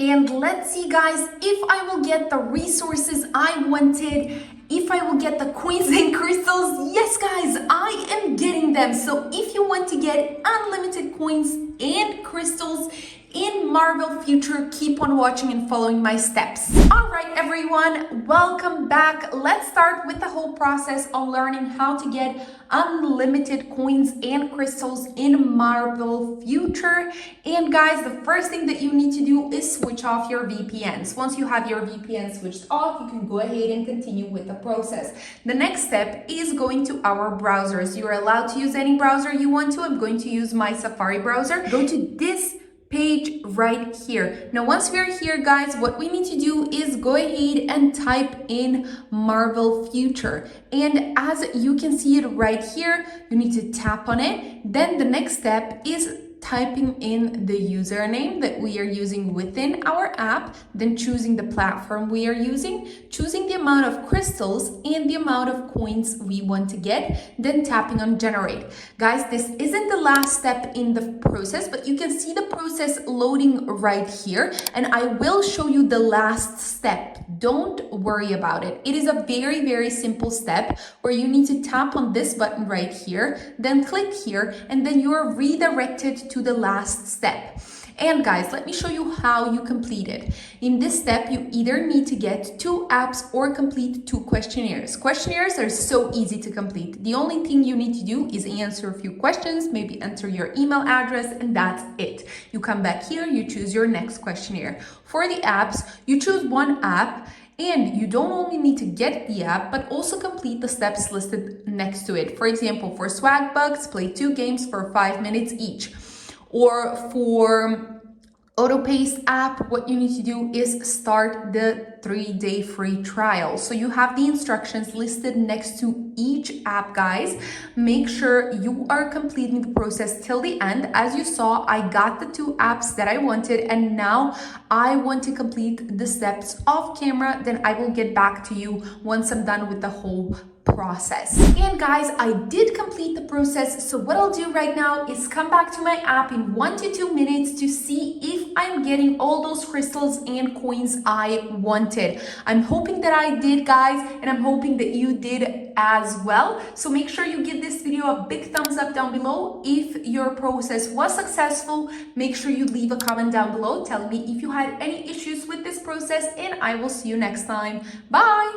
And let's see, guys, if I will get the resources I wanted, if I will get the coins and crystals. Yes, guys, I am getting them. So if you want to get unlimited coins and crystals in Marvel Future, keep on watching and following my steps. All right, everyone, welcome back. Let's start with the whole process on learning how to get unlimited coins and crystals in Marvel Future. And guys, the first thing that you need to do is switch off your VPNs. Once you have your VPN switched off, you can go ahead and continue with the process. The next step is going to our browsers. You're allowed to use any browser you want to. I'm going to use my Safari browser. Go to this page right here. Now, once we're here, guys, what we need to do is go ahead and type in Marvel Future. And as you can see it right here, you need to tap on it. Then the next step is typing in the username that we are using within our app, then choosing the platform we are using, choosing the amount of crystals and the amount of coins we want to get, then tapping on generate. Guys, this isn't the last step in the process, but you can see the process loading right here, and I will show you the last step. Don't worry about it. It is a very, very simple step where you need to tap on this button right here, then click here, and then you are redirected to the last step. And guys, let me show you how you complete it. In this step, you either need to get 2 apps or complete 2 questionnaires. Questionnaires are so easy to complete. The only thing you need to do is answer a few questions, maybe enter your email address, and that's it. You come back here, you choose your next questionnaire. For the apps, you choose 1 app, and you don't only need to get the app, but also complete the steps listed next to it. For example, for Swagbucks, play 2 games for 5 minutes each. Or for AutoPaste app, what you need to do is start the 3-day free trial. So you have the instructions listed next to each app, guys. Make sure you are completing the process till the end. As you saw, I got the 2 apps that I wanted, and now I want to complete the steps off camera. Then I will get back to you once I'm done with the whole process. And guys, I did complete the process. So what I'll do right now is come back to my app in 1 to 2 minutes to see if I'm getting all those crystals and coins I wanted. I'm hoping that I did, guys, and I'm hoping that you did as well. So make sure you give this video a big thumbs up down below. If your process was successful, make sure you leave a comment down below telling me if you had any issues with this process, and I will see you next time. Bye.